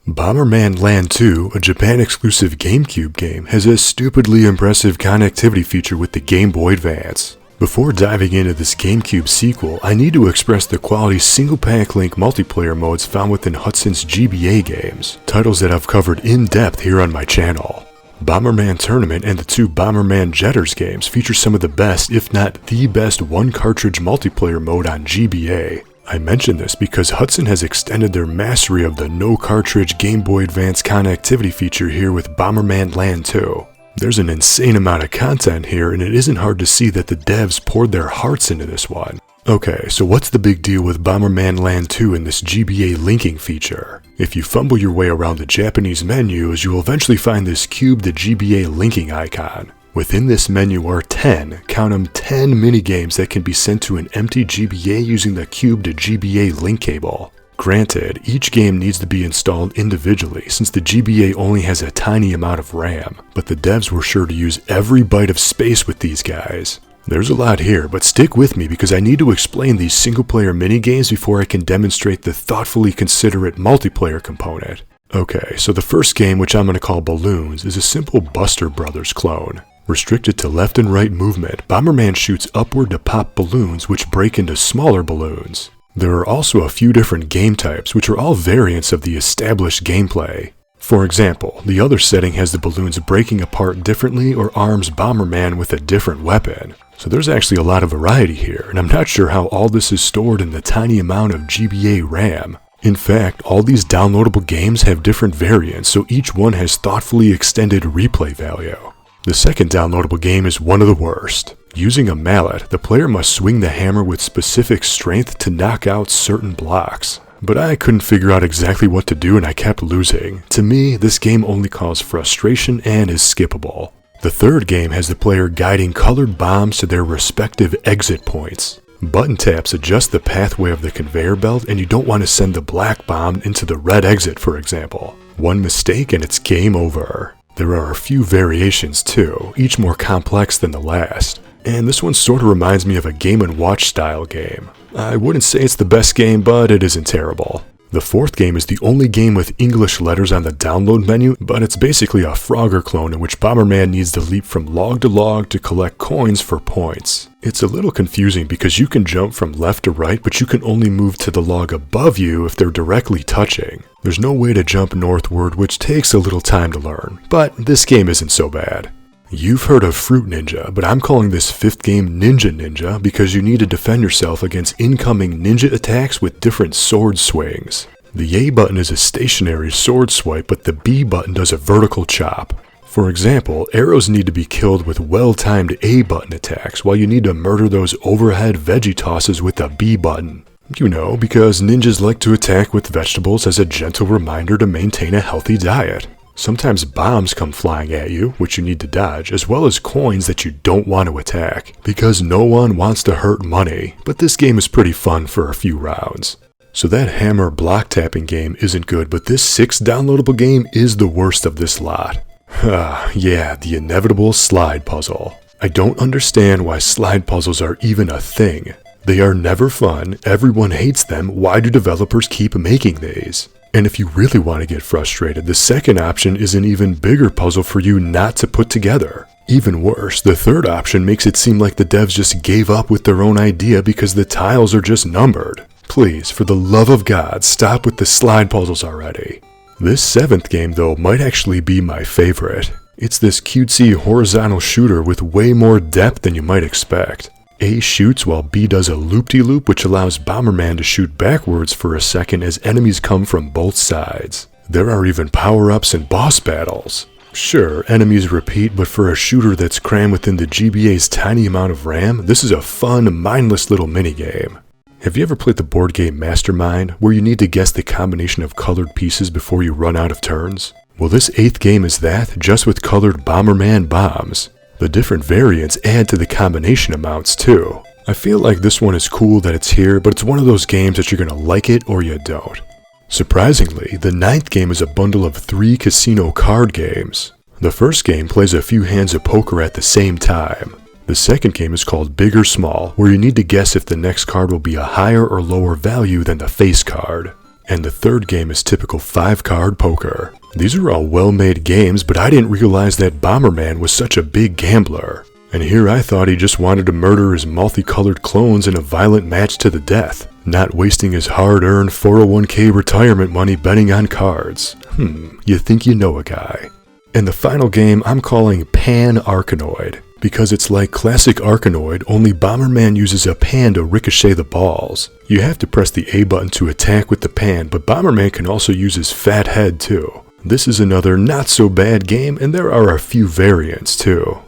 Bomberman Land 2, a Japan-exclusive GameCube game, has a stupidly impressive connectivity feature with the Game Boy Advance. Before diving into this GameCube sequel, I need to express the quality Single-Pak Link multiplayer modes found within Hudson's GBA games, titles that I've covered in depth here on my channel. Bomberman Tournament and the two Bomberman Jetters games feature some of the best, if not the best, one-cartridge multiplayer mode on GBA. I mention this because Hudson has extended their mastery of the no-cartridge Game Boy Advance connectivity feature here with Bomberman Land 2. There's an insane amount of content here, and it isn't hard to see that the devs poured their hearts into this one. Okay, so what's the big deal with Bomberman Land 2 and this GBA linking feature? If you fumble your way around the Japanese menus, you will eventually find this Cube-to-GBA linking icon. Within this menu are 10, count them 10 minigames that can be sent to an empty GBA using the Cube-to-GBA link cable. Granted, each game needs to be installed individually since the GBA only has a tiny amount of RAM, but the devs were sure to use every byte of space with these guys. There's a lot here, but stick with me because I need to explain these single-player minigames before I can demonstrate the thoughtfully considerate multiplayer component. Okay, so the first game, which I'm going to call Balloons, is a simple Buster Brothers clone. Restricted to left and right movement, Bomberman shoots upward to pop balloons which break into smaller balloons. There are also a few different game types which are all variants of the established gameplay. For example, the other setting has the balloons breaking apart differently or arms Bomberman with a different weapon. So there's actually a lot of variety here, and I'm not sure how all this is stored in the tiny amount of GBA RAM. In fact, all these downloadable games have different variants, so each one has thoughtfully extended replay value. The second downloadable game is one of the worst. Using a mallet, the player must swing the hammer with specific strength to knock out certain blocks. But I couldn't figure out exactly what to do and I kept losing. To me, this game only caused frustration and is skippable. The third game has the player guiding colored bombs to their respective exit points. Button taps adjust the pathway of the conveyor belt and you don't want to send the black bomb into the red exit, for example. One mistake and it's game over. There are a few variations too, each more complex than the last. And this one sort of reminds me of a Game & Watch style game. I wouldn't say it's the best game, but it isn't terrible. The fourth game is the only game with English letters on the download menu, but it's basically a Frogger clone in which Bomberman needs to leap from log to log to collect coins for points. It's a little confusing because you can jump from left to right, but you can only move to the log above you if they're directly touching. There's no way to jump northward, which takes a little time to learn, but this game isn't so bad. You've heard of Fruit Ninja, but I'm calling this fifth game Ninja Ninja because you need to defend yourself against incoming ninja attacks with different sword swings. The A button is a stationary sword swipe, but the B button does a vertical chop. For example, arrows need to be killed with well-timed A button attacks, while you need to murder those overhead veggie tosses with the B button. You know, because ninjas like to attack with vegetables as a gentle reminder to maintain a healthy diet. Sometimes bombs come flying at you, which you need to dodge, as well as coins that you don't want to attack, because no one wants to hurt money, but this game is pretty fun for a few rounds. So that hammer block tapping game isn't good, but this sixth downloadable game is the worst of this lot. Yeah, the inevitable slide puzzle. I don't understand why slide puzzles are even a thing. They are never fun, everyone hates them, why do developers keep making these? And if you really want to get frustrated, the second option is an even bigger puzzle for you not to put together. Even worse, the third option makes it seem like the devs just gave up with their own idea because the tiles are just numbered. Please, for the love of God, stop with the slide puzzles already. This seventh game though might actually be my favorite. It's this cutesy horizontal shooter with way more depth than you might expect. A shoots while B does a loop-de-loop which allows Bomberman to shoot backwards for a second as enemies come from both sides. There are even power-ups and boss battles. Sure, enemies repeat, but for a shooter that's crammed within the GBA's tiny amount of RAM, this is a fun, mindless little minigame. Have you ever played the board game Mastermind, where you need to guess the combination of colored pieces before you run out of turns? Well, this eighth game is that, just with colored Bomberman bombs. The different variants add to the combination amounts too. I feel like this one is cool that it's here, but it's one of those games that you're gonna like it or you don't. Surprisingly, the ninth game is a bundle of 3 casino card games. The first game plays a few hands of poker at the same time. The second game is called Big or Small, where you need to guess if the next card will be a higher or lower value than the face card. And the third game is typical 5-card poker. These are all well-made games, but I didn't realize that Bomberman was such a big gambler. And here I thought he just wanted to murder his multicolored clones in a violent match to the death, not wasting his hard-earned 401k retirement money betting on cards. You think you know a guy. And the final game I'm calling Panarcanoid, because it's like classic Arkanoid, only Bomberman uses a pan to ricochet the balls. You have to press the A button to attack with the pan, but Bomberman can also use his fat head too. This is another not so bad game, and there are a few variants too.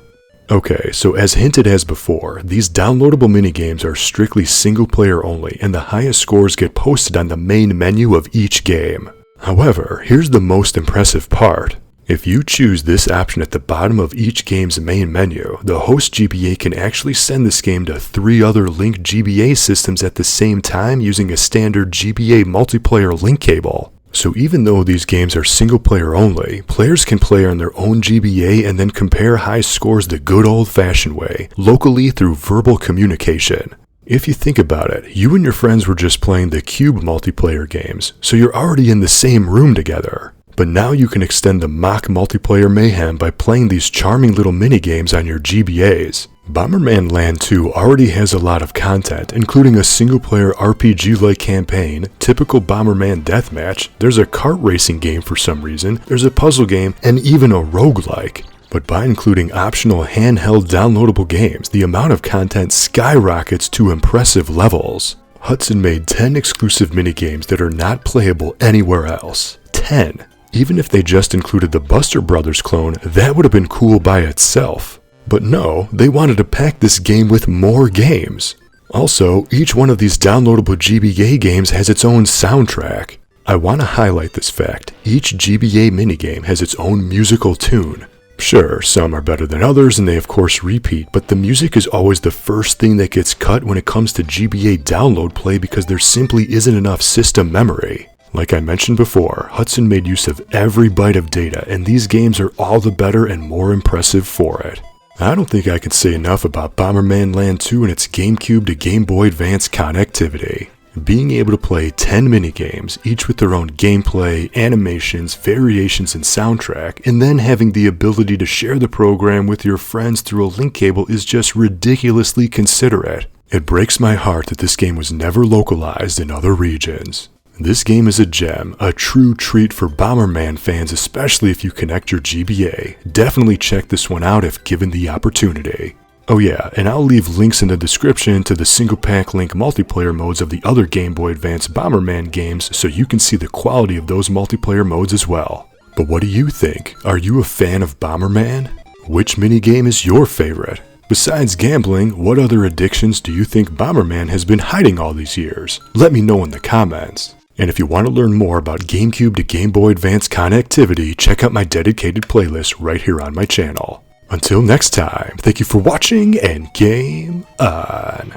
Okay, so as hinted as before, these downloadable minigames are strictly single player only, and the highest scores get posted on the main menu of each game. However, here's the most impressive part. If you choose this option at the bottom of each game's main menu, the host GBA can actually send this game to 3 other Link GBA systems at the same time using a standard GBA multiplayer link cable. So even though these games are single player only, players can play on their own GBA and then compare high scores the good old-fashioned way, locally through verbal communication. If you think about it, you and your friends were just playing the Cube multiplayer games, so you're already in the same room together. But now you can extend the mock multiplayer mayhem by playing these charming little minigames on your GBAs. Bomberman Land 2 already has a lot of content, including a single-player RPG-like campaign, typical Bomberman deathmatch, there's a kart racing game for some reason, there's a puzzle game, and even a roguelike. But by including optional handheld downloadable games, the amount of content skyrockets to impressive levels. Hudson made 10 exclusive minigames that are not playable anywhere else. 10. Even if they just included the Buster Brothers clone, that would have been cool by itself. But no, they wanted to pack this game with more games. Also, each one of these downloadable GBA games has its own soundtrack. I want to highlight this fact. Each GBA minigame has its own musical tune. Sure, some are better than others and they of course repeat, but the music is always the first thing that gets cut when it comes to GBA download play because there simply isn't enough system memory. Like I mentioned before, Hudson made use of every byte of data, and these games are all the better and more impressive for it. I don't think I can say enough about Bomberman Land 2 and its GameCube to Game Boy Advance connectivity. Being able to play 10 minigames, each with their own gameplay, animations, variations, and soundtrack, and then having the ability to share the program with your friends through a link cable is just ridiculously considerate. It breaks my heart that this game was never localized in other regions. This game is a gem, a true treat for Bomberman fans, especially if you connect your GBA. Definitely check this one out if given the opportunity. Oh yeah, and I'll leave links in the description to the Single-Pak Link multiplayer modes of the other Game Boy Advance Bomberman games so you can see the quality of those multiplayer modes as well. But what do you think? Are you a fan of Bomberman? Which minigame is your favorite? Besides gambling, what other addictions do you think Bomberman has been hiding all these years? Let me know in the comments. And if you want to learn more about GameCube to Game Boy Advance connectivity, check out my dedicated playlist right here on my channel. Until next time, thank you for watching and game on!